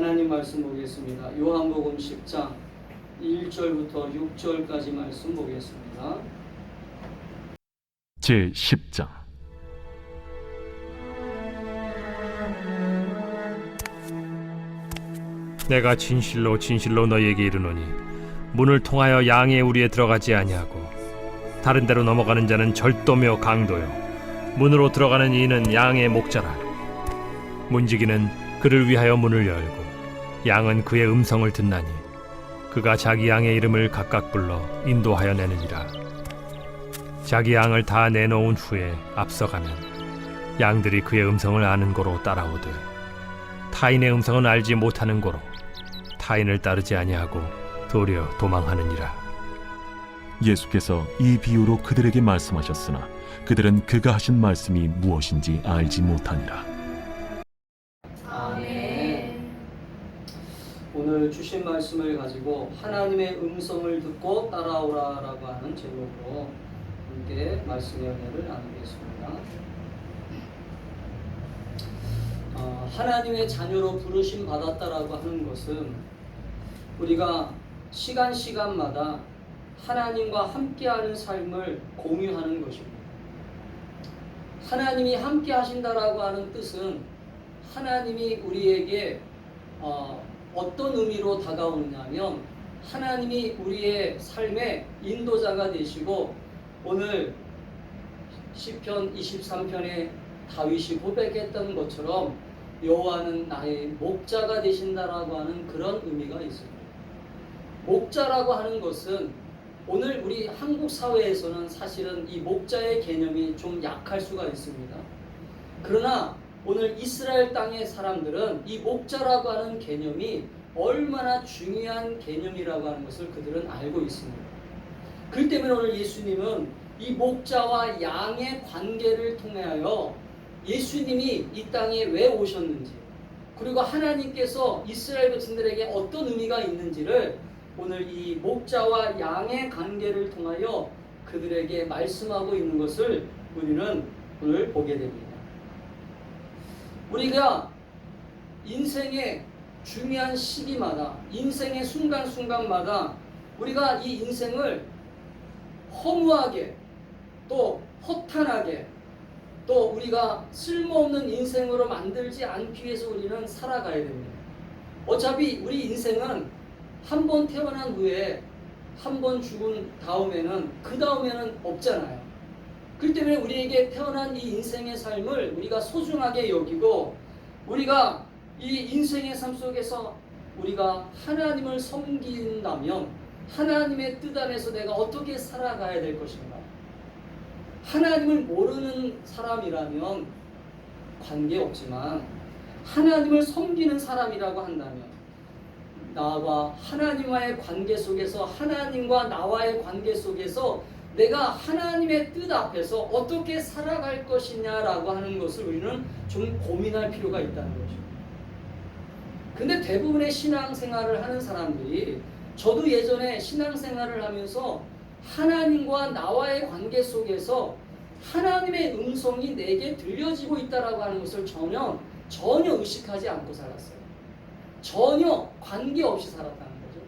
하나님 말씀 보겠습니다. 요한복음 10장 1절부터 6절까지 말씀 보겠습니다. 제10장. 내가 진실로 진실로 너희에게 이르노니 문을 통하여 양의 우리에 들어가지 아니하고 다른 데로 넘어가는 자는 절도며 강도요 문으로 들어가는 이는 양의 목자라. 문지기는 그를 위하여 문을 열고 양은 그의 음성을 듣나니 그가 자기 양의 이름을 각각 불러 인도하여 내느니라. 자기 양을 다 내놓은 후에 앞서가면 양들이 그의 음성을 아는 고로 따라오되 타인의 음성은 알지 못하는 고로 타인을 따르지 아니하고 도리어 도망하느니라. 예수께서 이 비유로 그들에게 말씀하셨으나 그들은 그가 하신 말씀이 무엇인지 알지 못하니라. 아멘. 오늘 주신 말씀을 가지고 하나님의 음성을 듣고 따라오라라고 하는 제목으로 함께 말씀의 은혜를 나누겠습니다. 하나님의 자녀로 부르심 받았다라고 하는 것은 우리가 시간마다 하나님과 함께하는 삶을 공유하는 것입니다. 하나님이 함께 하신다라고 하는 뜻은 하나님이 우리에게 어떤 의미로 다가오느냐면 하나님이 우리의 삶의 인도자가 되시고 오늘 시편 23편에 다윗이 고백했던 것처럼 여호와는 나의 목자가 되신다라고 하는 그런 의미가 있습니다. 목자라고 하는 것은 오늘 우리 한국 사회에서는 사실은 이 목자의 개념이 좀 약할 수가 있습니다. 그러나 오늘 이스라엘 땅의 사람들은 이 목자라고 하는 개념이 얼마나 중요한 개념이라고 하는 것을 그들은 알고 있습니다. 그렇기 때문에 오늘 예수님은 이 목자와 양의 관계를 통하여 예수님이 이 땅에 왜 오셨는지 그리고 하나님께서 이스라엘 백성들에게 어떤 의미가 있는지를 오늘 이 목자와 양의 관계를 통하여 그들에게 말씀하고 있는 것을 우리는 오늘 보게 됩니다. 우리가 인생의 중요한 시기마다 인생의 순간순간마다 우리가 이 인생을 허무하게 또 허탄하게 또 우리가 쓸모없는 인생으로 만들지 않기 위해서 우리는 살아가야 됩니다. 어차피 우리 인생은 한 번 태어난 후에 한 번 죽은 다음에는 그 다음에는 없잖아요. 그렇기 때문에 우리에게 태어난 이 인생의 삶을 우리가 소중하게 여기고 우리가 이 인생의 삶 속에서 우리가 하나님을 섬긴다면 하나님의 뜻 안에서 내가 어떻게 살아가야 될 것인가. 하나님을 모르는 사람이라면 관계없지만 하나님을 섬기는 사람이라고 한다면 나와 하나님과의 관계 속에서 하나님과 나와의 관계 속에서 내가 하나님의 뜻 앞에서 어떻게 살아갈 것이냐라고 하는 것을 우리는 좀 고민할 필요가 있다는 거죠. 근데 대부분의 신앙생활을 하는 사람들이 저도 예전에 신앙생활을 하면서 하나님과 나와의 관계 속에서 하나님의 음성이 내게 들려지고 있다라고 하는 것을 전혀 의식하지 않고 살았어요. 전혀 관계없이 살았다는 거죠.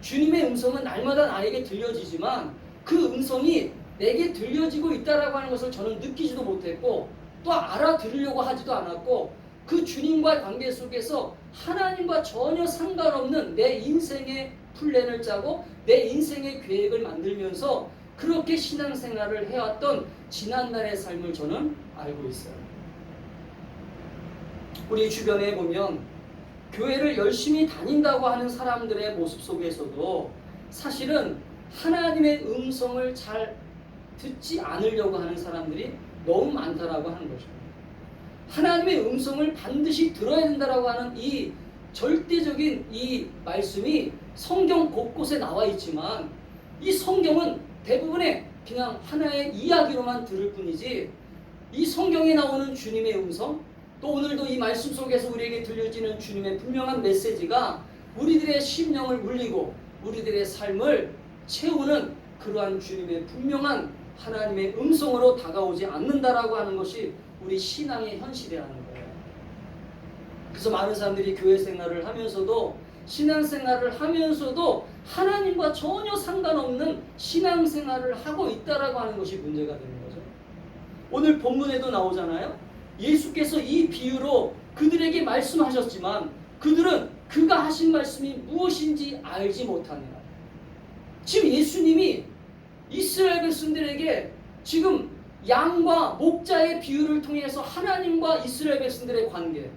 주님의 음성은 날마다 나에게 들려지지만 그 음성이 내게 들려지고 있다라고 하는 것을 저는 느끼지도 못했고 또 알아들으려고 하지도 않았고 그 주님과의 관계 속에서 하나님과 전혀 상관없는 내 인생의 플랜을 짜고 내 인생의 계획을 만들면서 그렇게 신앙생활을 해왔던 지난날의 삶을 저는 알고 있어요. 우리 주변에 보면 교회를 열심히 다닌다고 하는 사람들의 모습 속에서도 사실은 하나님의 음성을 잘 듣지 않으려고 하는 사람들이 너무 많다라고 하는 것입니다. 하나님의 음성을 반드시 들어야 된다라고 하는 이 절대적인 이 말씀이 성경 곳곳에 나와 있지만 이 성경은 대부분의 그냥 하나의 이야기로만 들을 뿐이지 이 성경에 나오는 주님의 음성 또 오늘도 이 말씀 속에서 우리에게 들려지는 주님의 분명한 메시지가 우리들의 심령을 울리고 우리들의 삶을 채우는 그러한 주님의 분명한 하나님의 음성으로 다가오지 않는다라고 하는 것이 우리 신앙의 현실이라는 거예요. 그래서 많은 사람들이 교회 생활을 하면서도 신앙생활을 하면서도 하나님과 전혀 상관없는 신앙생활을 하고 있다라고 하는 것이 문제가 되는 거죠. 오늘 본문에도 나오잖아요. 예수께서 이 비유로 그들에게 말씀하셨지만 그들은 그가 하신 말씀이 무엇인지 알지 못하니라. 지금 예수님이 이스라엘 백성들에게 지금 양과 목자의 비유를 통해서 하나님과 이스라엘 백성들의 관계,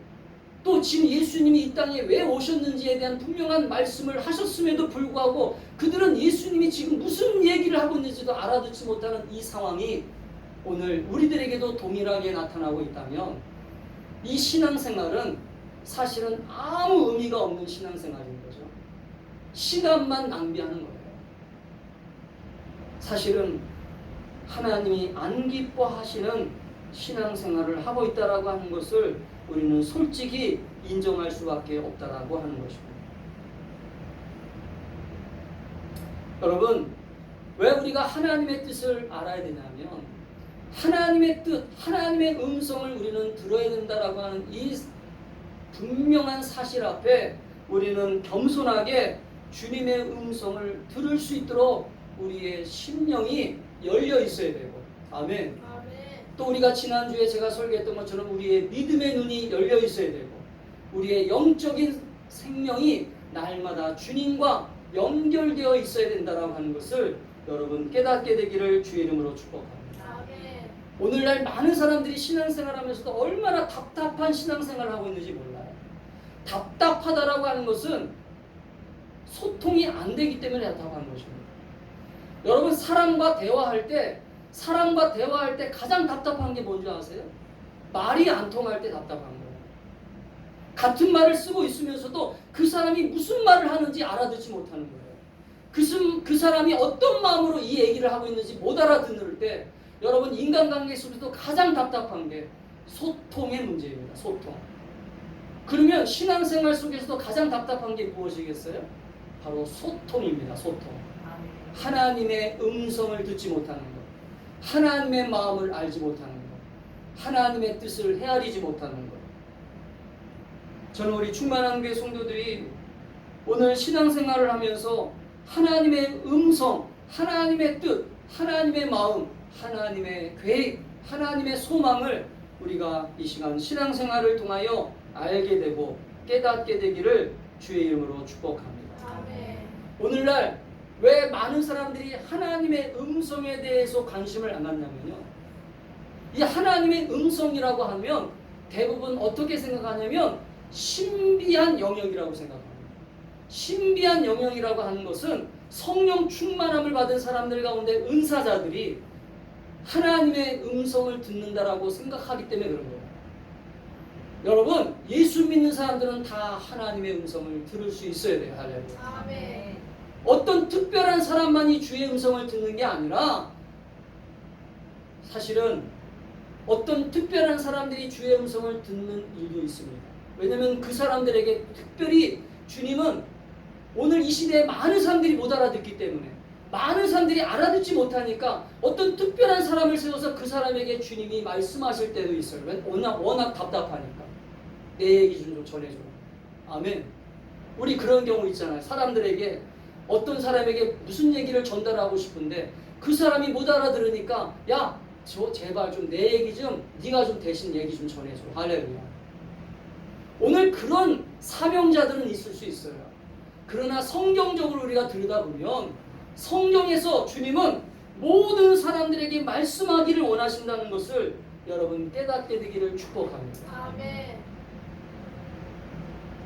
또 지금 예수님이 이 땅에 왜 오셨는지에 대한 분명한 말씀을 하셨음에도 불구하고 그들은 예수님이 지금 무슨 얘기를 하고 있는지도 알아듣지 못하는 이 상황이 오늘 우리들에게도 동일하게 나타나고 있다면 이 신앙생활은 사실은 아무 의미가 없는 신앙생활인 거죠. 시간만 낭비하는 거예요. 사실은 하나님이 안 기뻐하시는 신앙생활을 하고 있다라고 하는 것을 우리는 솔직히 인정할 수밖에 없다라고 하는 것입니다. 여러분, 왜 우리가 하나님의 뜻을 알아야 되냐면 하나님의 뜻, 하나님의 음성을 우리는 들어야 된다라고 하는 이 분명한 사실 앞에 우리는 겸손하게 주님의 음성을 들을 수 있도록 우리의 심령이 열려 있어야 되고, 아멘. 또 우리가 지난주에 제가 설교했던 것처럼 우리의 믿음의 눈이 열려 있어야 되고 우리의 영적인 생명이 날마다 주님과 연결되어 있어야 된다라고 하는 것을 여러분 깨닫게 되기를 주의 이름으로 축복합니다. 오늘날 많은 사람들이 신앙생활 하면서도 얼마나 답답한 신앙생활을 하고 있는지 몰라요. 답답하다라고 하는 것은 소통이 안 되기 때문에 답답한 것입니다. 여러분 사람과 대화할 때 가장 답답한 게 뭔지 아세요? 말이 안 통할 때 답답한 거예요. 같은 말을 쓰고 있으면서도 그 사람이 무슨 말을 하는지 알아듣지 못하는 거예요. 그 사람이 어떤 마음으로 이 얘기를 하고 있는지 못 알아듣는 때 여러분 인간관계 속에서도 가장 답답한 게 소통의 문제입니다. 소통. 그러면 신앙생활 속에서도 가장 답답한 게 무엇이겠어요? 바로 소통입니다. 소통. 하나님의 음성을 듣지 못하는 것, 하나님의 마음을 알지 못하는 것, 하나님의 뜻을 헤아리지 못하는 것. 저는 우리 충만한 교회 성도들이 오늘 신앙생활을 하면서 하나님의 음성, 하나님의 뜻, 하나님의 마음, 하나님의 계획, 하나님의 소망을 우리가 이 시간 신앙생활을 통하여 알게 되고 깨닫게 되기를 주의 이름으로 축복합니다. 아멘. 오늘날 왜 많은 사람들이 하나님의 음성에 대해서 관심을 안 갖냐면요. 이 하나님의 음성이라고 하면 대부분 어떻게 생각하냐면 신비한 영역이라고 생각합니다. 신비한 영역이라고 하는 것은 성령 충만함을 받은 사람들 가운데 은사자들이 하나님의 음성을 듣는다라고 생각하기 때문에 그런 거예요. 여러분, 예수 믿는 사람들은 다 하나님의 음성을 들을 수 있어야 돼요. 할렐루야. 아멘. 어떤 특별한 사람만이 주의 음성을 듣는 게 아니라 사실은 어떤 특별한 사람들이 주의 음성을 듣는 일도 있습니다. 왜냐하면 그 사람들에게 특별히 주님은 오늘 이 시대에 많은 사람들이 못 알아듣기 때문에 많은 사람들이 알아듣지 못하니까 어떤 특별한 사람을 세워서 그 사람에게 주님이 말씀하실 때도 있어요. 워낙 답답하니까 내 얘기 좀 전해줘. 아멘. 우리 그런 경우 있잖아요. 사람들에게 어떤 사람에게 무슨 얘기를 전달하고 싶은데 그 사람이 못 알아들으니까 야, 제발 좀 내 얘기 좀 네가 좀 대신 얘기 좀 전해줘. 할렐루야. 오늘 그런 사명자들은 있을 수 있어요. 그러나 성경적으로 우리가 들여다보면 성경에서 주님은 모든 사람들에게 말씀하기를 원하신다는 것을 여러분 깨닫게 되기를 축복합니다. 아멘.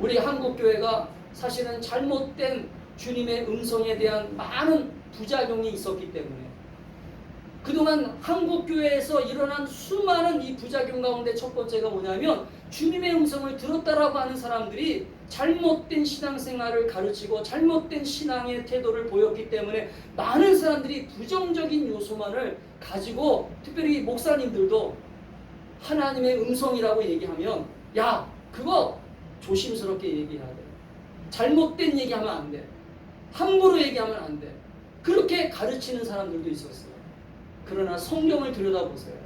우리 한국교회가 사실은 잘못된 주님의 음성에 대한 많은 부작용이 있었기 때문에 그동안 한국교회에서 일어난 수많은 이 부작용 가운데 첫 번째가 뭐냐면 주님의 음성을 들었다라고 하는 사람들이 잘못된 신앙생활을 가르치고 잘못된 신앙의 태도를 보였기 때문에 많은 사람들이 부정적인 요소만을 가지고 특별히 목사님들도 하나님의 음성이라고 얘기하면 야, 그거 조심스럽게 얘기해야 돼. 잘못된 얘기하면 안 돼. 함부로 얘기하면 안 돼. 그렇게 가르치는 사람들도 있었어요. 그러나 성경을 들여다보세요.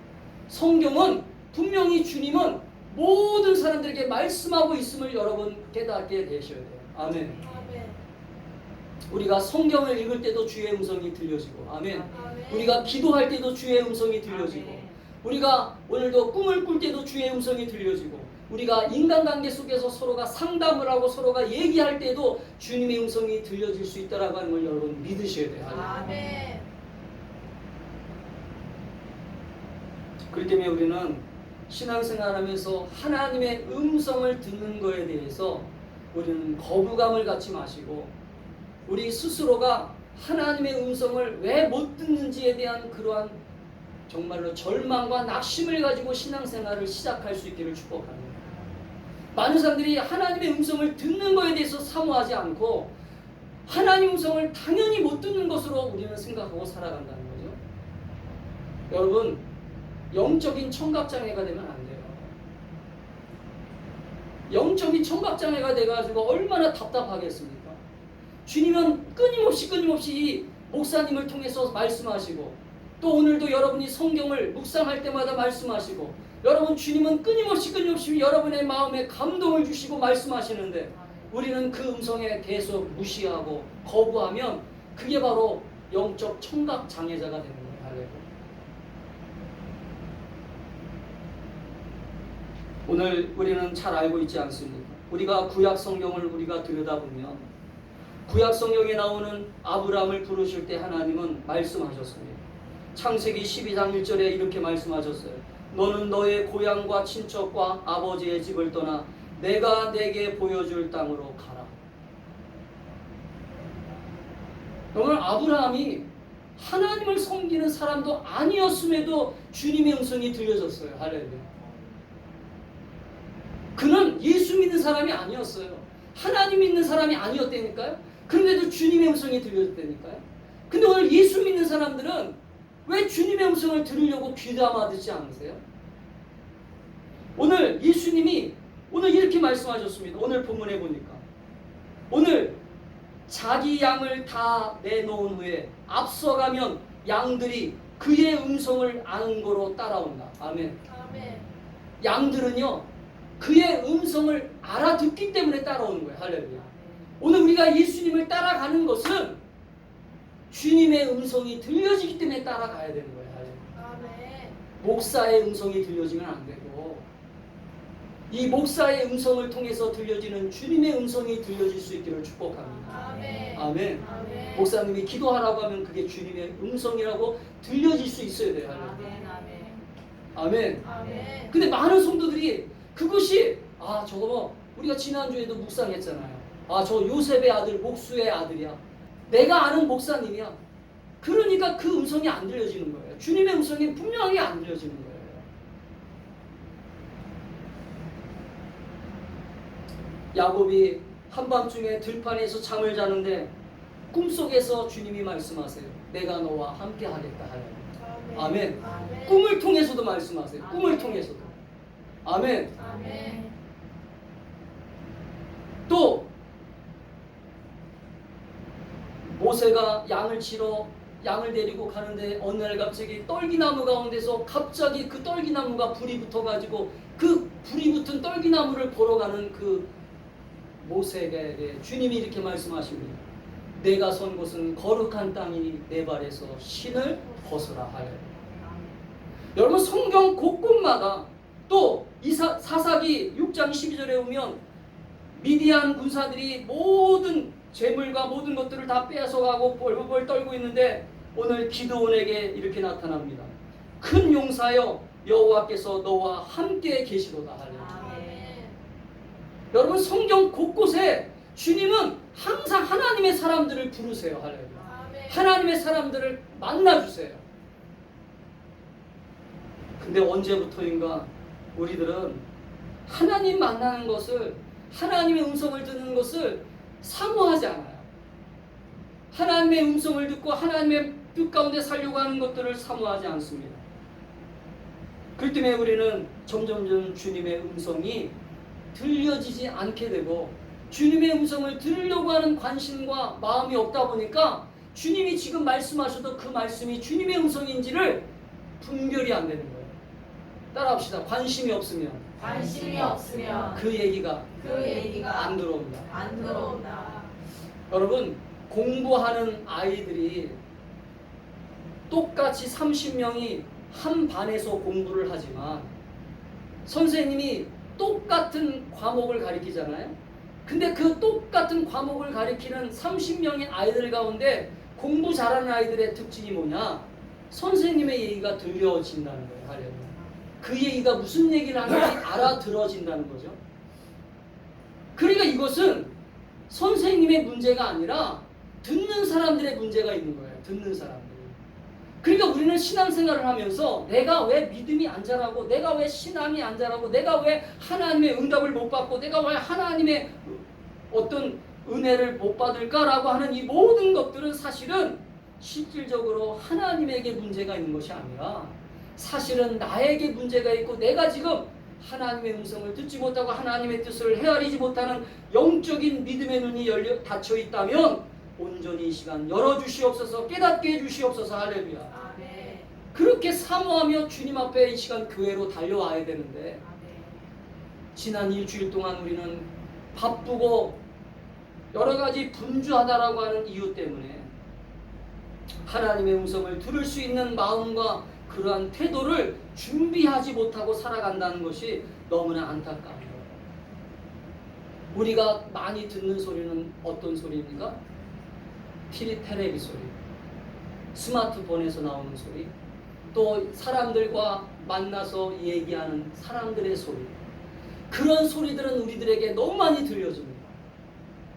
성경은 분명히 주님은 모든 사람들에게 말씀하고 있음을 여러분 깨닫게 되셔야 돼요. 아멘. 아멘. 우리가 성경을 읽을 때도 주의 음성이 들려지고, 아멘. 아멘. 우리가 기도할 때도 주의 음성이 들려지고, 아멘. 우리가 오늘도 꿈을 꿀 때도 주의 음성이 들려지고, 우리가 인간관계 속에서 서로가 상담을 하고 서로가 얘기할 때도 주님의 음성이 들려질 수 있다라고 하는 걸 여러분 믿으셔야 돼요. 아멘. 그렇기 때문에 우리는 신앙생활하면서 하나님의 음성을 듣는 것에 대해서 우리는 거부감을 갖지 마시고, 우리 스스로가 하나님의 음성을 왜 못 듣는지에 대한 그러한 정말로 절망과 낙심을 가지고 신앙생활을 시작할 수 있기를 축복합니다. 많은 사람들이 하나님의 음성을 듣는 것에 대해서 사모하지 않고 하나님의 음성을 당연히 못 듣는 것으로 우리는 생각하고 살아간다는 거죠. 여러분, 영적인 청각장애가 되면 안 돼요. 영적인 청각장애가 돼가지고 얼마나 답답하겠습니까? 주님은 끊임없이 이 목사님을 통해서 말씀하시고, 또 오늘도 여러분이 성경을 묵상할 때마다 말씀하시고, 여러분 주님은 끊임없이 여러분의 마음에 감동을 주시고 말씀하시는데, 우리는 그 음성에 계속 무시하고 거부하면 그게 바로 영적 청각장애자가 되는 거예요. 할렐루야. 오늘 우리는 잘 알고 있지 않습니까? 우리가 구약 성경을 우리가 들여다보면 구약 성경에 나오는 아브라함을 부르실 때 하나님은 말씀하셨습니다. 창세기 12장 1절에 이렇게 말씀하셨어요. 너는 너의 고향과 친척과 아버지의 집을 떠나 내가 내게 보여줄 땅으로 가라. 오늘 아브라함이 하나님을 섬기는 사람도 아니었음에도 주님의 음성이 들려졌어요. 할렐루야. 그는 예수 믿는 사람이 아니었어요. 하나님 믿는 사람이 아니었다니까요. 그런데도 주님의 음성이 들려졌다니까요. 근데 오늘 예수 믿는 사람들은 왜 주님의 음성을 들으려고 귀담아 듣지 않으세요? 오늘 예수님이 오늘 이렇게 말씀하셨습니다. 오늘 본문에 보니까 오늘 자기 양을 다 내놓은 후에 앞서가면 양들이 그의 음성을 아는 거로 따라온다. 아멘. 아멘. 양들은요 그의 음성을 알아듣기 때문에 따라오는 거예요. 할렐루야. 오늘 우리가 예수님을 따라가는 것은 주님의 음성이 들려지기 때문에 따라가야 되는 거예요. 할렐루야. 아멘. 목사의 음성이 들려지면 안 되고, 이 목사의 음성을 통해서 들려지는 주님의 음성이 들려질 수 있기를 축복합니다. 아멘. 아멘. 아멘. 목사님이 기도하라고 하면 그게 주님의 음성이라고 들려질 수 있어야 돼요. 할렐루야. 아멘. 아멘. 아멘. 근데 많은 성도들이 그것이 저거 뭐 우리가 지난주에도 묵상했잖아요. 저 요셉의 아들 목수의 아들이야. 내가 아는 목사님이야. 그러니까 그 음성이 안 들려지는 거예요. 주님의 음성이 분명하게 안 들려지는 거예요. 야곱이 한밤중에 들판에서 잠을 자는데 꿈속에서 주님이 말씀하세요. 내가 너와 함께 하겠다 하여. 아멘. 아멘. 꿈을 통해서도 말씀하세요. 꿈을 아멘. 통해서도. 아멘. 아멘. 또 모세가 양을 치러 양을 데리고 가는데 어느 날 갑자기 떨기나무 가운데서 갑자기 그 떨기나무가 불이 붙어가지고 그 불이 붙은 떨기나무를 보러 가는 그 모세에게 주님이 이렇게 말씀하십니다. 내가 선 곳은 거룩한 땅이니 내 발에서 신을 벗으라 하여. 여러분 성경 곳곳마다 또 사사기 6장 12절에 보면 미디안 군사들이 모든 재물과 모든 것들을 다 빼앗아가고 벌벌 떨고 있는데 오늘 기드온에게 이렇게 나타납니다. 큰 용사여 여호와께서 너와 함께 계시도다 하려. 여러분 성경 곳곳에 주님은 항상 하나님의 사람들을 부르세요. 할렐루야. 하나님의 사람들을 만나주세요. 근데 언제부터인가 우리들은 하나님 만나는 것을, 하나님의 음성을 듣는 것을 사모하지 않아요. 하나님의 음성을 듣고 하나님의 뜻 가운데 살려고 하는 것들을 사모하지 않습니다. 그렇기 때문에 우리는 점점 주님의 음성이 들려지지 않게 되고 주님의 음성을 들으려고 하는 관심과 마음이 없다 보니까 주님이 지금 말씀하셔도 그 말씀이 주님의 음성인지를 분별이 안 되는 거예요. 따라합시다. 관심이 없으면 관심이 없으면 그 얘기가 그 얘기가 안 들어옵니다. 안 들어온다. 여러분, 공부하는 아이들이 똑같이 30명이 한 반에서 공부를 하지만 선생님이 똑같은 과목을 가르치잖아요. 근데 그 똑같은 과목을 가르치는 30명의 아이들 가운데 공부 잘하는 아이들의 특징이 뭐냐? 선생님의 얘기가 들려진다는 거예요. 할렐루야. 그 얘기가 무슨 얘기를 하는지 알아들어진다는 거죠. 그러니까 이것은 선생님의 문제가 아니라 듣는 사람들의 문제가 있는 거예요. 듣는 사람들. 그러니까 우리는 신앙생활을 하면서 내가 왜 믿음이 안 자라고, 내가 왜 신앙이 안 자라고, 내가 왜 하나님의 응답을 못 받고, 내가 왜 하나님의 어떤 은혜를 못 받을까라고 하는 이 모든 것들은 사실은 실질적으로 하나님에게 문제가 있는 것이 아니라 사실은 나에게 문제가 있고, 내가 지금 하나님의 음성을 듣지 못하고 하나님의 뜻을 헤아리지 못하는 영적인 믿음의 눈이 닫혀 있다면 온전히 이 시간 열어주시옵소서, 깨닫게 해주시옵소서. 할렐루야. 아멘. 그렇게 사모하며 주님 앞에 이 시간 교회로 달려와야 되는데 아멘. 지난 일주일 동안 우리는 바쁘고 여러 가지 분주하다라고 하는 이유 때문에 하나님의 음성을 들을 수 있는 마음과 그러한 태도를 준비하지 못하고 살아간다는 것이 너무나 안타까워요. 우리가 많이 듣는 소리는 어떤 소리입니까? 텔레비 소리, 스마트폰에서 나오는 소리, 또 사람들과 만나서 얘기하는 사람들의 소리, 그런 소리들은 우리들에게 너무 많이 들려집니다.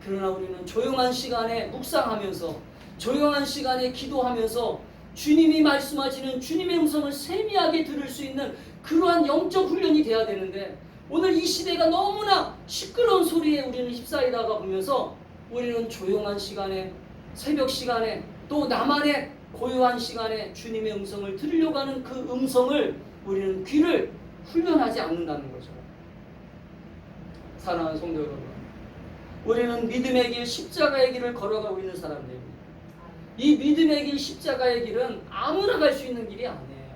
그러나 우리는 조용한 시간에 묵상하면서, 조용한 시간에 기도하면서 주님이 말씀하시는 주님의 음성을 세미하게 들을 수 있는 그러한 영적 훈련이 돼야 되는데, 오늘 이 시대가 너무나 시끄러운 소리에 우리는 휩싸이다가 보면서 우리는 조용한 시간에, 새벽 시간에, 또 나만의 고요한 시간에 주님의 음성을 들으려고 하는 그 음성을 우리는 귀를 훈련하지 않는다는 거죠. 사랑하는 성도 여러분, 우리는 믿음의 길, 십자가의 길을 걸어가고 있는 사람들입니다. 이 믿음의 길, 십자가의 길은 아무나 갈 수 있는 길이 아니에요.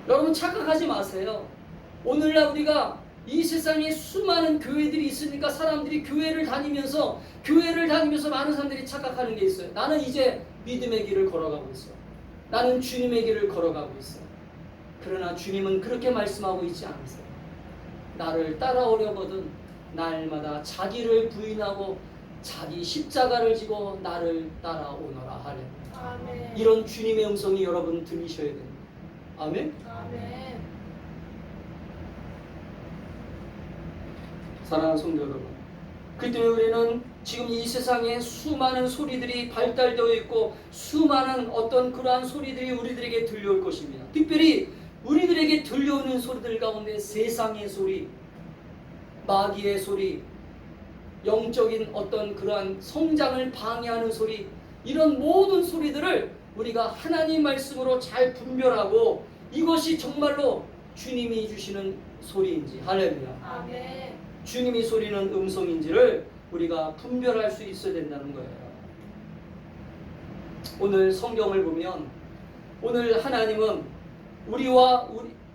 여러분 착각하지 마세요. 오늘날 우리가 이 세상에 수많은 교회들이 있으니까 사람들이 교회를 다니면서 많은 사람들이 착각하는 게 있어요. 나는 이제 믿음의 길을 걸어가고 있어. 나는 주님의 길을 걸어가고 있어. 그러나 주님은 그렇게 말씀하고 있지 않으세요. 나를 따라오려거든 날마다 자기를 부인하고 자기 십자가를 지고 나를 따라오너라 하래. 아멘. 이런 주님의 음성이 여러분 들리셔야 됩니다. 아멘. 아멘. 사랑하는 성도 여러분, 그 때문에 우리는 지금 이 세상에 수많은 소리들이 발달되어 있고 수많은 어떤 그러한 소리들이 우리들에게 들려올 것입니다. 특별히 우리들에게 들려오는 소리들 가운데 세상의 소리, 마귀의 소리, 영적인 어떤 그러한 성장을 방해하는 소리, 이런 모든 소리들을 우리가 하나님 말씀으로 잘 분별하고 이것이 정말로 주님이 주시는 소리인지, 할렐루야, 아멘. 주님이 소리는 음성인지를 우리가 분별할 수 있어야 된다는 거예요. 오늘 성경을 보면 오늘 하나님은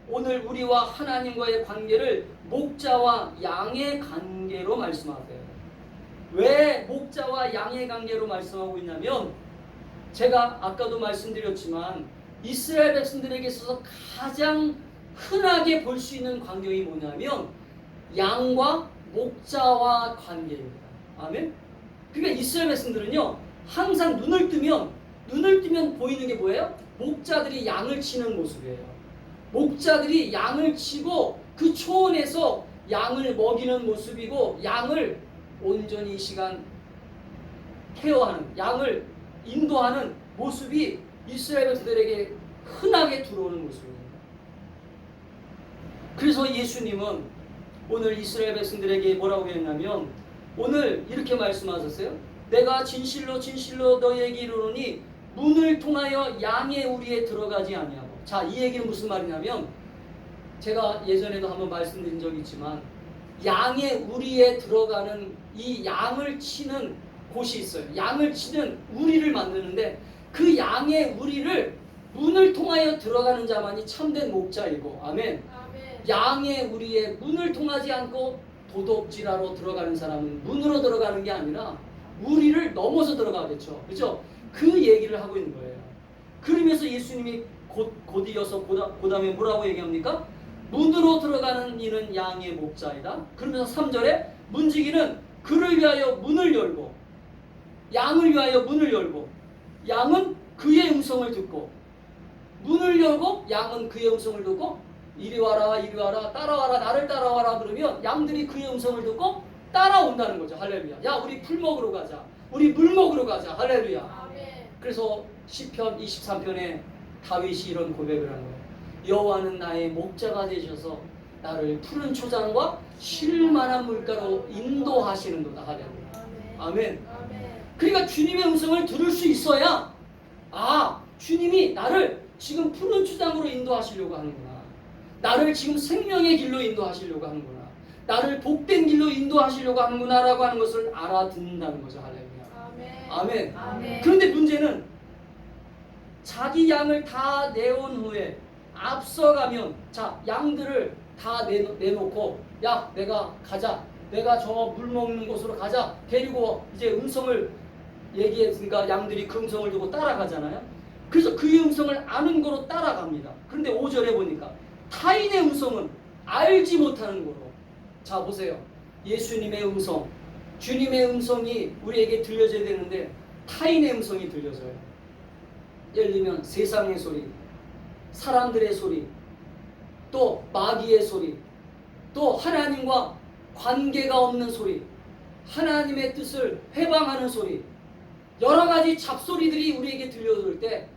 오늘 우리와 하나님과의 관계를 목자와 양의 관계로 말씀하세요. 왜 목자와 양의 관계로 말씀하고 있냐면, 제가 아까도 말씀드렸지만 이스라엘 백성들에게 있어서 가장 흔하게 볼 수 있는 광경이 뭐냐면 양과 목자와 관계입니다. 아멘. 그러니까 이스라엘 백성들은요, 항상 눈을 뜨면 보이는 게 뭐예요? 목자들이 양을 치는 모습이에요. 목자들이 양을 치고 그 초원에서 양을 먹이는 모습이고, 양을 온전히 이 시간 케어하는, 양을 인도하는 모습이 이스라엘 백성들에게 흔하게 들어오는 모습입니다. 그래서 예수님은 오늘 이스라엘 백성들에게 뭐라고 했냐면, 오늘 이렇게 말씀하셨어요. 내가 진실로 진실로 너희에게 이르노니 문을 통하여 양의 우리에 들어가지 아니하고. 자, 이 얘기는 무슨 말이냐면, 제가 예전에도 한번 말씀드린 적이 있지만 양의 우리에 들어가는 이 양을 치는 곳이 있어요. 양을 치는 우리를 만드는데 그 양의 우리를 문을 통하여 들어가는 자만이 참된 목자이고, 아멘. 아멘. 양의 우리의 문을 통하지 않고 도둑질하러 들어가는 사람은 문으로 들어가는 게 아니라 우리를 넘어서 들어가겠죠. 그렇죠? 그 얘기를 하고 있는 거예요. 그러면서 예수님이 곧 이어서 그 다음에 뭐라고 얘기합니까? 문으로 들어가는 이는 양의 목자이다. 그러면서 3절에 문지기는 그를 위하여 문을 열고 양을 위하여 문을 열고 양은 그의 음성을 듣고 문을 열고 양은 그의 음성을 듣고 이리 와라 이리 와라 따라와라 나를 따라와라 그러면 양들이 그의 음성을 듣고 따라온다는 거죠. 할렐루야. 야 우리 풀 먹으러 가자. 우리 물 먹으러 가자. 할렐루야. 아멘. 그래서 시편 23편에 다윗이 이런 고백을 하는 거예요. 여호와는 나의 목자가 되셔서 나를 푸른 초장과 쉴만한 물가로 인도하시는도다. 할렐루야. 아멘. 아멘. 아멘. 그러니까 주님의 음성을 들을 수 있어야 주님이 나를 지금 푸른 초장으로 인도하시려고 하는구나. 나를 지금 생명의 길로 인도하시려고 하는구나. 나를 복된 길로 인도하시려고 하는구나 라고 하는 것을 알아듣는다는 거죠. 할렐루야. 아멘. 아멘. 아멘. 그런데 문제는 자기 양을 다 내온 후에 앞서가면 양들을 다 내놓고 야 내가 가자. 내가 저 물 먹는 곳으로 가자. 데리고 이제 음성을 얘기했으니까 양들이 그 음성을 두고 따라가잖아요. 그래서 그의 음성을 아는 거로 따라갑니다. 그런데 5절에 보니까 타인의 음성은 알지 못하는 거로. 자 보세요. 예수님의 음성, 주님의 음성이 우리에게 들려져야 되는데 타인의 음성이 들려져요. 예를 들면 세상의 소리, 사람들의 소리, 또 마귀의 소리, 또 하나님과 관계가 없는 소리, 하나님의 뜻을 회방하는 소리, 여러 가지 잡소리들이 우리에게 들려올 때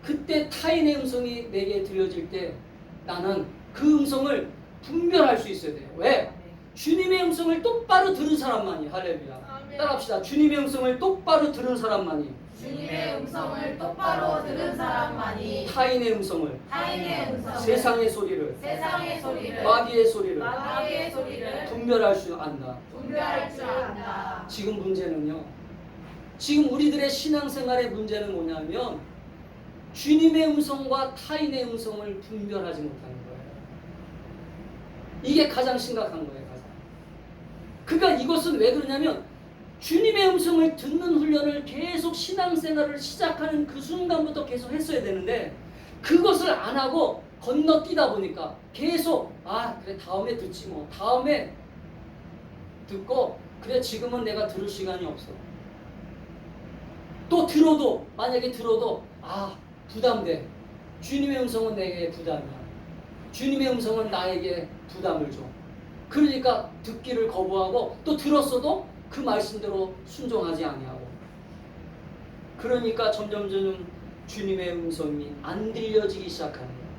그때 타인의 음성이 내게 들려질 때 나는 그 음성을 분별할 수 있어야 돼요. 왜? 주님의 음성을 똑바로 들은 사람만이. 할렐루야. 아멘. 따라합시다. 주님의 음성을 똑바로 들은 사람만이 주님의 음성을 똑바로 들은 사람만이 타인의 음성을, 타인의 음성을, 세상의 소리를, 세상의 소리를, 마귀의 소리를 마귀의 소리를 분별할 수 안다. 분별할 줄 안다. 지금 문제는요. 지금 우리들의 신앙생활의 문제는 뭐냐면 주님의 음성과 타인의 음성을 분별하지 못하는 거예요. 이게 가장 심각한 거예요. 가장. 그러니까 이것은 왜 그러냐면 주님의 음성을 듣는 훈련을 계속 신앙생활을 시작하는 그 순간부터 계속 했어야 되는데 그것을 안 하고 건너뛰다 보니까 계속 그래 다음에 듣지 뭐 다음에 듣고 그래 지금은 내가 들을 시간이 없어. 또 들어도 만약에 들어도 부담돼. 주님의 음성은 내게 부담이야. 주님의 음성은 나에게 부담을 줘. 그러니까 듣기를 거부하고 또 들었어도 그 말씀대로 순종하지 아니하고 그러니까 점점 주님의 음성이 안 들려지기 시작하는 거예요.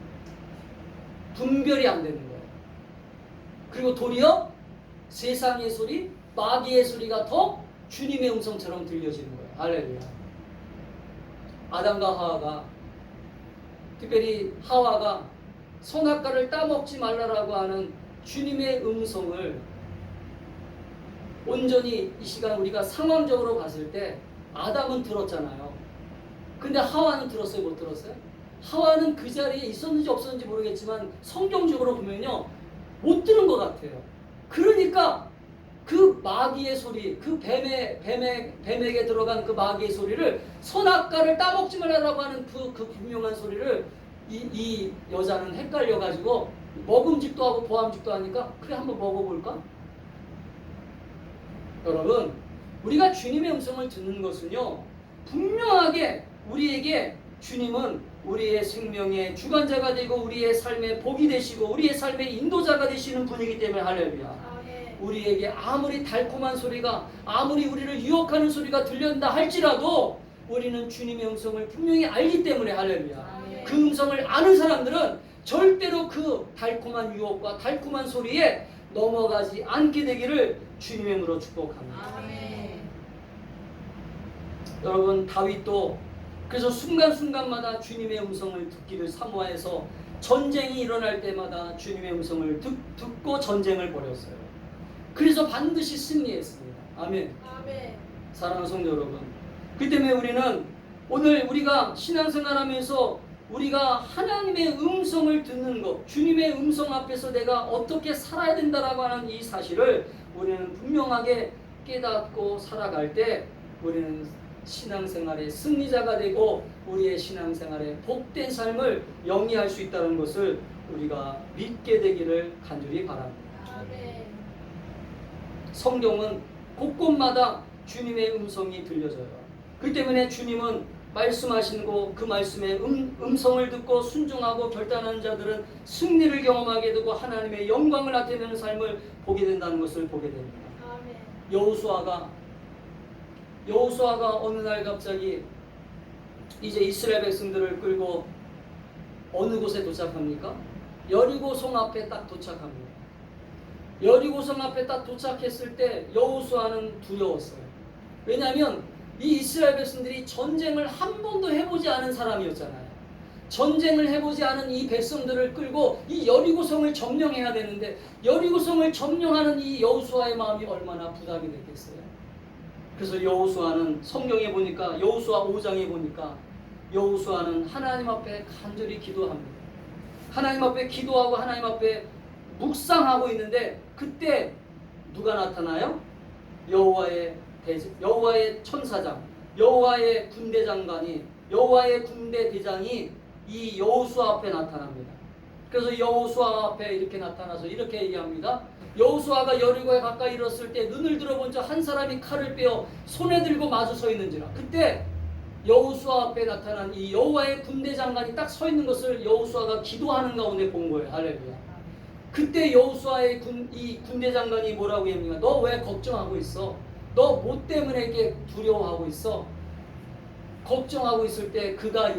분별이 안 되는 거예요. 그리고 도리어 세상의 소리, 마귀의 소리가 더 주님의 음성처럼 들려지는 거예요. 할렐루야. 아담과 하와가 특별히 하와가 선악과를 따먹지 말라라고 하는 주님의 음성을 온전히 이 시간 우리가 상황적으로 봤을 때 아담은 들었잖아요. 근데 하와는 들었어요? 못 들었어요? 하와는 그 자리에 있었는지 없었는지 모르겠지만 성경적으로 보면요 못 들은 것 같아요. 그러니까 그 마귀의 소리, 그 뱀에게 들어간 그 마귀의 소리를 선악과를 따먹지 말라라고 하는 그 분명한 소리를 이 여자는 헷갈려가지고 먹음직도 하고 보암직도 하니까 그래 한번 먹어볼까? 여러분 우리가 주님의 음성을 듣는 것은요 분명하게 우리에게 주님은 우리의 생명의 주관자가 되고 우리의 삶의 복이 되시고 우리의 삶의 인도자가 되시는 분이기 때문에 할렐루야. 우리에게 아무리 달콤한 소리가 아무리 우리를 유혹하는 소리가 들린다 할지라도 우리는 주님의 음성을 분명히 알기 때문에 할렐루야. 그 음성을 아는 사람들은 절대로 그 달콤한 유혹과 달콤한 소리에 넘어가지 않게 되기를 주님의 이름으로 축복합니다. 아멘. 여러분 다윗도 그래서 순간순간마다 주님의 음성을 듣기를 사모해서 전쟁이 일어날 때마다 주님의 음성을 듣고 전쟁을 벌였어요. 그래서 반드시 승리했습니다. 아멘. 아멘. 사랑하는 성도 여러분, 그 때문에 우리는 오늘 우리가 신앙생활하면서 우리가 하나님의 음성을 듣는 것, 주님의 음성 앞에서 내가 어떻게 살아야 된다라고 하는 이 사실을 우리는 분명하게 깨닫고 살아갈 때 우리는 신앙생활의 승리자가 되고 우리의 신앙생활의 복된 삶을 영위할 수 있다는 것을 우리가 믿게 되기를 간절히 바랍니다. 아멘. 성경은 곳곳마다 주님의 음성이 들려져요. 그 때문에 주님은 말씀하시고 그 말씀의 음성을 듣고 순종하고 결단하는 자들은 승리를 경험하게 되고 하나님의 영광을 나타내는 삶을 보게 된다는 것을 보게 됩니다. 아멘. 여호수아가 어느 날 갑자기 이제 이스라엘 백성들을 끌고 어느 곳에 도착합니까? 여리고성 앞에 딱 도착합니다. 여리고성 앞에 딱 도착했을 때 여호수아는 두려웠어요. 왜냐하면 이 이스라엘 백성들이 전쟁을 한 번도 해보지 않은 사람이었잖아요. 전쟁을 해보지 않은 이 백성들을 끌고 이 여리고성을 점령해야 되는데 여리고성을 점령하는 이 여호수아의 마음이 얼마나 부담이 됐겠어요. 그래서 여호수아는 성경에 보니까 여호수아 5장에 보니까 여호수아는 하나님 앞에 간절히 기도합니다. 하나님 앞에 기도하고 하나님 앞에 묵상하고 있는데 그때 누가 나타나요? 여호와의 천사장, 여호와의 군대 장관이, 여호와의 군대 대장이 이 여호수아 앞에 나타납니다. 그래서 여호수아 앞에 이렇게 나타나서 이렇게 얘기합니다. 여호수아가 여리고에 가까이 이르렀을 때 눈을 들어본 저 한 사람이 칼을 빼어 손에 들고 마주 서 있는지라. 그때 여호수아 앞에 나타난 이 여호와의 군대 장관이 딱 서 있는 것을 여호수아가 기도하는 가운데 본 거예요. 할렐루야. 그때 여호수아의 이 군대 장관이 뭐라고 합니까? 너 왜 걱정하고 있어? 너 뭐 때문에 이렇게 두려워하고 있어? 걱정하고 있을 때 그가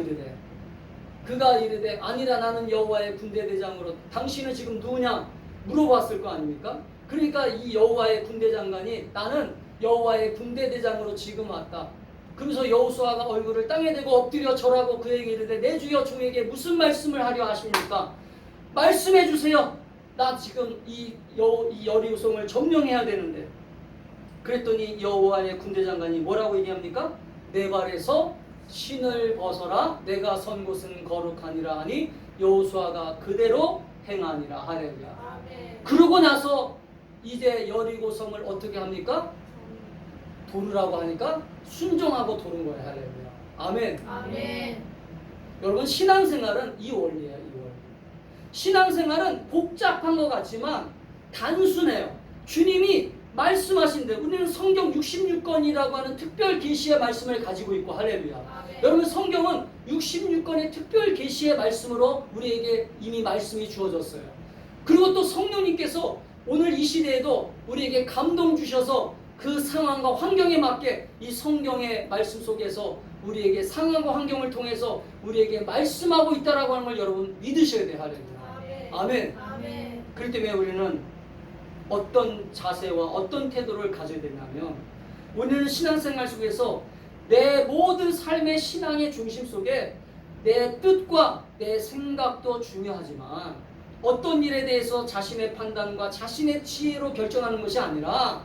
이르되 아니라 나는 여호와의 군대 대장으로. 당신은 지금 누구냐? 물어봤을 거 아닙니까? 그러니까 이 여호와의 군대 장관이 나는 여호와의 군대 대장으로 지금 왔다. 그러면서 여호수아가 얼굴을 땅에 대고 엎드려 절하고 그에게 이르되 내 주여 종에게 무슨 말씀을 하려 하십니까? 말씀해 주세요. 나 지금 이 여리고성을 점령해야 되는데. 그랬더니 여호와의 군대 장관이 뭐라고 얘기합니까? 내 발에서 신을 벗어라. 내가 선 곳은 거룩하니라 하니 여호수아가 그대로 행하니라. 할렐루야. 아멘. 그러고 나서 이제 여리고성을 어떻게 합니까? 도르라고 하니까 순종하고 도는 거예요. 할렐루야. 아멘. 아멘. 여러분 신앙생활은 이 원리예요. 이 원리. 신앙생활은 복잡한 것 같지만 단순해요. 주님이 말씀하신 대로 우리는 성경 66권이라고 하는 특별 계시의 말씀을 가지고 있고 할렐루야. 아멘. 여러분 성경은 66권의 특별 계시의 말씀으로 우리에게 이미 말씀이 주어졌어요. 그리고 또 성령님께서 오늘 이 시대에도 우리에게 감동 주셔서 그 상황과 환경에 맞게 이 성경의 말씀 속에서 우리에게 상황과 환경을 통해서 우리에게 말씀하고 있다라고 하는 걸 여러분 믿으셔야 돼요. 할렐루야. 아멘. 아멘. 그렇기 때문에 우리는 어떤 자세와 어떤 태도를 가져야 되냐면 우리는 신앙생활 속에서 내 모든 삶의 신앙의 중심 속에 내 뜻과 내 생각도 중요하지만 어떤 일에 대해서 자신의 판단과 자신의 지혜로 결정하는 것이 아니라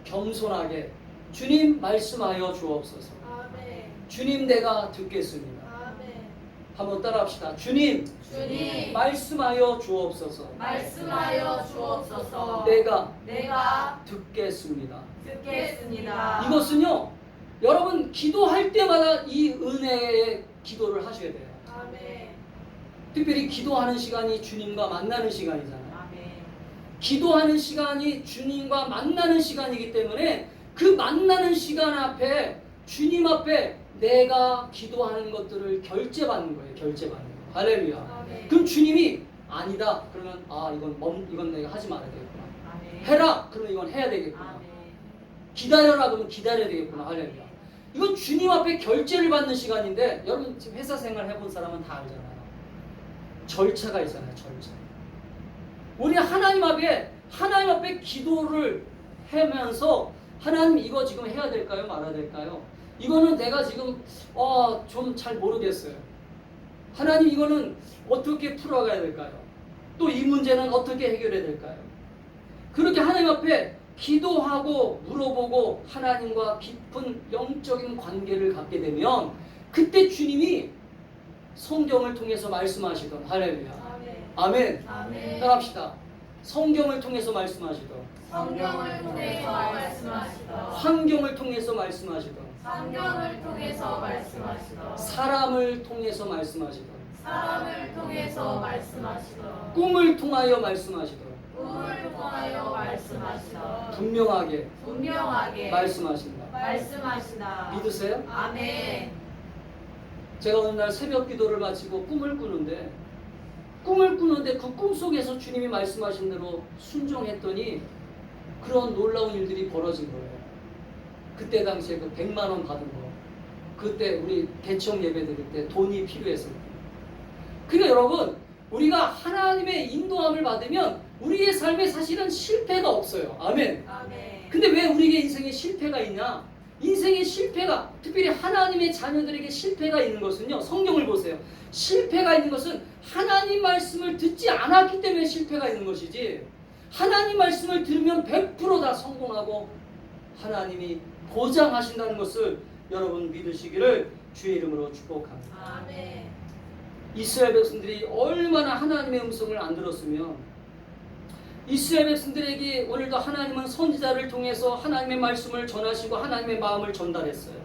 겸손하게 주님 말씀하여 주옵소서. 아멘. 주님 내가 듣겠습니다. 아멘. 한번 따라합시다. 주님 말씀하여 주옵소서. 말씀하여 주옵소서. 내가 듣겠습니다. 듣겠습니다. 이것은요 여러분 기도할 때마다 이 은혜의 기도를 하셔야 돼요. 아멘. 특별히 기도하는 시간이 주님과 만나는 시간이잖아요. 아멘. 기도하는 시간이 주님과 만나는 시간이기 때문에 그 만나는 시간 앞에 주님 앞에 내가 기도하는 것들을 결제받는 거예요. 결제받는 거. 할렐루야. 아멘. 그럼 주님이 아니다. 그러면 이건 내가 하지 말아야 되겠구나. 아멘. 해라. 그러면 이건 해야 되겠구나. 아멘. 기다려라. 그러면 기다려야 되겠구나. 할렐루야. 이건 주님 앞에 결제를 받는 시간인데 여러분 지금 회사 생활 해본 사람은 다 알잖아요. 절차가 있잖아요. 절차. 우리 하나님 앞에 기도를 하면서 하나님 이거 지금 해야 될까요? 말아야 될까요? 이거는 내가 지금 좀 잘 모르겠어요. 하나님 이거는 어떻게 풀어가야 될까요? 또 이 문제는 어떻게 해결해야 될까요? 그렇게 하나님 앞에 기도하고 물어보고 하나님과 깊은 영적인 관계를 갖게 되면 그때 주님이 성경을 통해서 말씀하시던 할렐루야. 아멘. 아멘. 아멘. 따라합시다. 성경을 통해서 말씀하시던, 성경을 통해서 말씀하시던, 환경을 통해서 말씀하시던, 성경을 통해서 말씀하시던, 사람을 통해서 말씀하시던, 사람을 통해서 말씀하시던, 꿈을 통하여 말씀하시던, 꿈을 통하여 말씀하시던, 분명하게 분명하게 말씀하신다. 말씀하시다. 믿으세요? 아멘. 제가 어느 날 새벽 기도를 마치고 꿈을 꾸는데 그 꿈 속에서 주님이 말씀하신 대로 순종했더니 그런 놀라운 일들이 벌어진 거예요. 그때 당시에 그 100만 원 받은 거, 그때 우리 개척 예배 드릴 때 돈이 필요했을 때. 그러니까 여러분, 우리가 하나님의 인도함을 받으면 우리의 삶에 사실은 실패가 없어요. 아멘. 아멘. 근데 왜 우리에게 인생에 실패가 있냐? 인생의 실패가, 특별히 하나님의 자녀들에게 실패가 있는 것은요, 성경을 보세요. 실패가 있는 것은 하나님 말씀을 듣지 않았기 때문에 실패가 있는 것이지, 하나님 말씀을 들으면 100% 다 성공하고 하나님이 보장하신다는 것을 여러분 믿으시기를 주의 이름으로 축복합니다. 아멘. 이스라엘 백성들이 얼마나 하나님의 음성을 안 들었으면, 이스라엘 백성들에게 오늘도 하나님은 선지자를 통해서 하나님의 말씀을 전하시고 하나님의 마음을 전달했어요.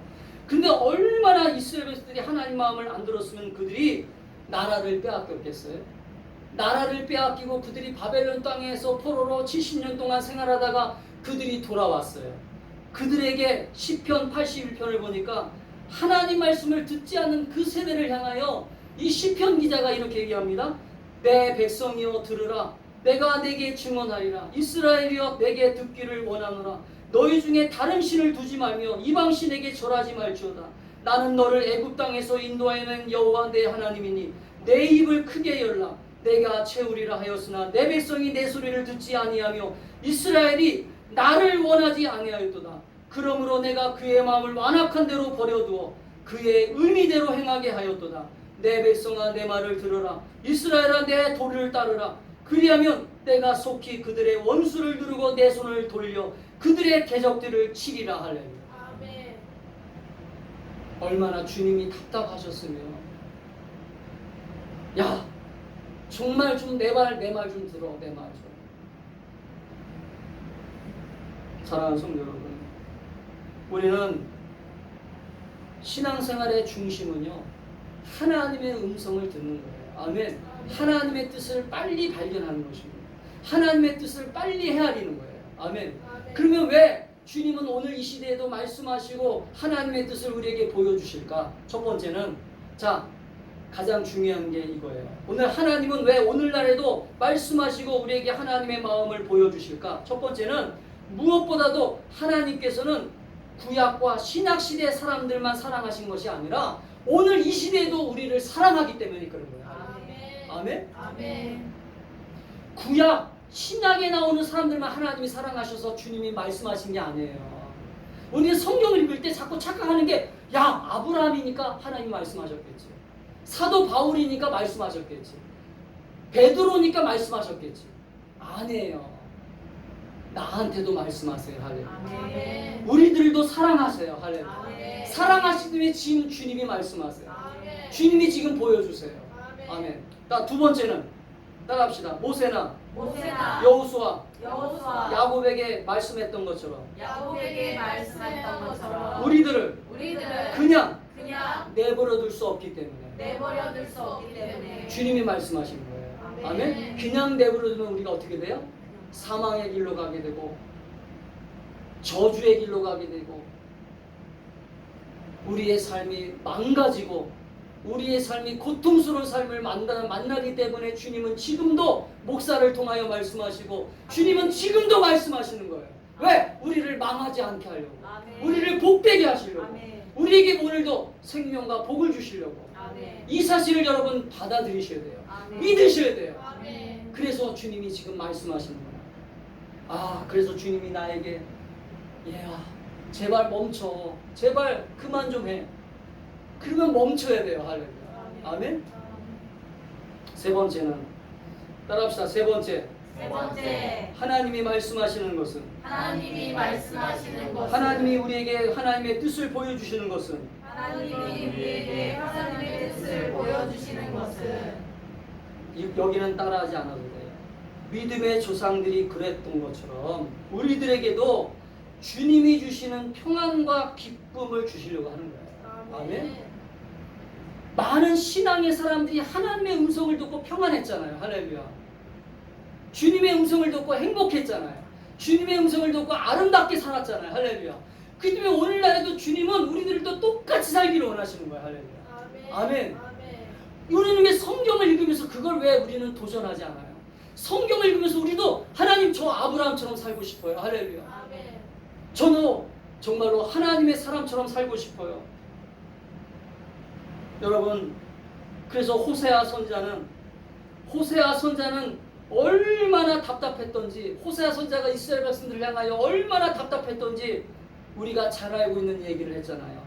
근데 얼마나 이스라엘 백성들이 하나님 마음을 안 들었으면 그들이 나라를 빼앗겼겠어요? 나라를 빼앗기고 그들이 바벨론 땅에서 포로로 70년 동안 생활하다가 그들이 돌아왔어요. 그들에게 시편 81편을 보니까 하나님 말씀을 듣지 않는 그 세대를 향하여 이 시편 기자가 이렇게 얘기합니다. 내 백성이여 들으라. 내가 내게 증언하리라. 이스라엘이여 내게 듣기를 원하노라. 너희 중에 다른 신을 두지 말며 이방 신에게 절하지 말지어다. 나는 너를 애굽 땅에서 인도하여낸 여호와 내 하나님이니 내 입을 크게 열라. 내가 채우리라 하였으나 내 백성이 내 소리를 듣지 아니하며 이스라엘이 나를 원하지 아니하였도다. 그러므로 내가 그의 마음을 완악한 대로 버려두어 그의 의미대로 행하게 하였도다. 내 백성아 내 말을 들으라. 이스라엘아 내 도리를 따르라. 그리하면 내가 속히 그들의 원수를 누르고 내 손을 돌려 그들의 대적들을 치리라. 할렐루야. 아멘. 얼마나 주님이 답답하셨으면, 야 정말 좀 내 말 좀 들어. 내 말 좀. 사랑하는 성도 여러분, 우리는 신앙생활의 중심은요 하나님의 음성을 듣는 거예요. 아멘. 하나님의 뜻을 빨리 발견하는 것입니다. 하나님의 뜻을 빨리 헤아리는 거예요. 아멘. 그러면 왜 주님은 오늘 이 시대에도 말씀하시고 하나님의 뜻을 우리에게 보여주실까? 첫 번째는, 자, 가장 중요한 게 이거예요. 오늘 하나님은 왜 오늘날에도 말씀하시고 우리에게 하나님의 마음을 보여주실까? 첫 번째는 무엇보다도 하나님께서는 구약과 신약 시대 사람들만 사랑하신 것이 아니라 오늘 이 시대에도 우리를 사랑하기 때문에 그런 거예요. 아멘. 아멘? 아멘. 구약, 신약에 나오는 사람들만 하나님이 사랑하셔서 주님이 말씀하신 게 아니에요. 우리는 성경을 읽을 때 자꾸 착각하는 게, 야 아브라함이니까 하나님이 말씀하셨겠지, 사도 바울이니까 말씀하셨겠지, 베드로니까 말씀하셨겠지. 아니에요. 나한테도 말씀하세요. 할렐루야. 아멘. 우리들도 사랑하세요. 할렐루야. 아멘. 사랑하시기 지금 주님이 말씀하세요. 아멘. 주님이 지금 보여주세요. 아멘. 아멘. 두 번째는 따라합시다. 모세나 모세나 여호수아 여호수아 야곱에게 말씀했던 것처럼 야곱에게 말씀했던 것처럼 우리들을 우리들을 그냥 그냥 내버려둘 수 없기 때문에 내버려둘 수 없기 때문에 주님이 말씀하신 거예요. 아멘. 아멘. 그냥 내버려두면 우리가 어떻게 돼요? 사망의 길로 가게 되고 저주의 길로 가게 되고 우리의 삶이 망가지고 우리의 삶이 고통스러운 삶을 만나기 때문에 주님은 지금도 목사를 통하여 말씀하시고 주님은 지금도 말씀하시는 거예요. 왜? 우리를 망하지 않게 하려고, 아멘. 우리를 복되게 하시려고, 아멘. 우리에게 오늘도 생명과 복을 주시려고. 아멘. 이 사실을 여러분 받아들이셔야 돼요. 아멘. 믿으셔야 돼요. 아멘. 그래서 주님이 지금 말씀하시는 거예요. 그래서 주님이 나에게, 얘야 제발 멈춰, 제발 그만 좀 해. 그러면 멈춰야 돼요. 할렐루야. 아멘. 세 번째는, 따라합시다. 세 번째, 세 번째, 하나님이 말씀하시는 것은, 하나님이 말씀하시는 것은 하나님이 우리에게 하나님의 뜻을 보여주시는 것은 하나님이 우리에게 하나님의 뜻을 보여주시는 것은 여기는 따라하지 않아도 돼요. 믿음의 조상들이 그랬던 것처럼 우리들에게도 주님이 주시는 평안과 기쁨을 주시려고 하는 거예요. 아멘. 많은 신앙의 사람들이 하나님의 음성을 듣고 평안했잖아요. 할렐루야. 주님의 음성을 듣고 행복했잖아요. 주님의 음성을 듣고 아름답게 살았잖아요. 할렐루야. 그 때문에 오늘날에도 주님은 우리들도 똑같이 살기를 원하시는 거예요. 할렐루야. 아멘. 우리는 왜 성경을 읽으면서 그걸 왜 우리는 도전하지 않아요? 성경을 읽으면서 우리도 하나님 저 아브라함처럼 살고 싶어요. 할렐루야. 저는 정말로 하나님의 사람처럼 살고 싶어요. 여러분, 그래서 호세아 선자는 얼마나 답답했던지, 호세아 선자가 이스라엘 백성들을 향하여 얼마나 답답했던지 우리가 잘 알고 있는 얘기를 했잖아요.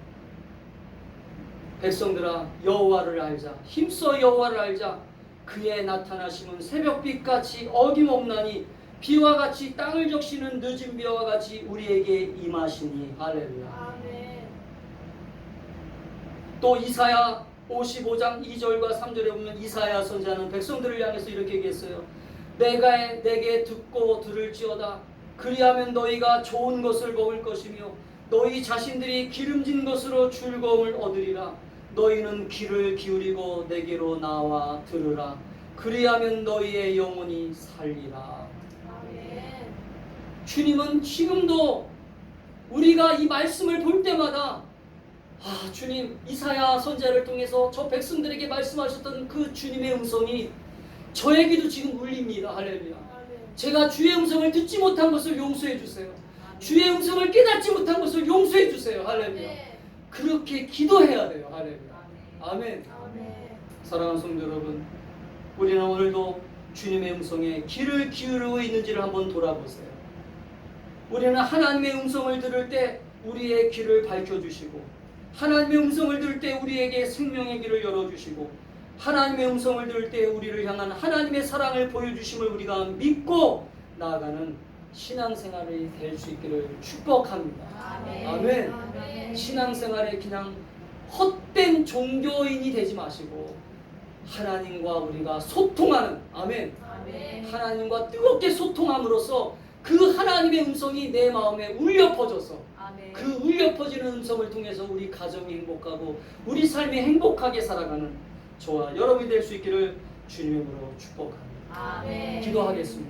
백성들아, 여호와를 알자. 힘써 여호와를 알자. 그의 나타나심은 새벽빛같이 어김없나니 비와 같이 땅을 적시는 늦은 비와 같이 우리에게 임하시니. 할렐루야. 또 이사야 55장 2절과 3절에 보면 이사야 선자는 백성들을 향해서 이렇게 얘기했어요. 내게 듣고 들을지어다. 그리하면 너희가 좋은 것을 먹을 것이며 너희 자신들이 기름진 것으로 즐거움을 얻으리라. 너희는 귀를 기울이고 내게로 나와 들으라. 그리하면 너희의 영혼이 살리라. 주님은 지금도 우리가 이 말씀을 볼 때마다 주님, 이사야 선지자를 통해서 저 백성들에게 말씀하셨던 그 주님의 음성이 저에게도 지금 울립니다. 할렐루야. 제가 주의 음성을 듣지 못한 것을 용서해 주세요. 주의 음성을 깨닫지 못한 것을 용서해 주세요. 할렐루야. 그렇게 기도해야 돼요. 할렐루야. 아멘. 사랑하는 성도 여러분, 우리는 오늘도 주님의 음성에 귀를 기울이고 있는지를 한번 돌아보세요. 우리는 하나님의 음성을 들을 때 우리의 귀를 밝혀주시고, 하나님의 음성을 들을 때 우리에게 생명의 길을 열어주시고, 하나님의 음성을 들을 때 우리를 향한 하나님의 사랑을 보여주심을 우리가 믿고 나아가는 신앙생활이 될 수 있기를 축복합니다. 아멘. 신앙생활에 그냥 헛된 종교인이 되지 마시고 하나님과 우리가 소통하는, 아멘. 하나님과 뜨겁게 소통함으로써 그 하나님의 음성이 내 마음에 울려 퍼져서 그 울려 퍼지는 음성을 통해서 우리 가정이 행복하고 우리 삶이 행복하게 살아가는 저와 여러분이 될 수 있기를 주님의 이름으로 축복합니다. 기도하겠습니다.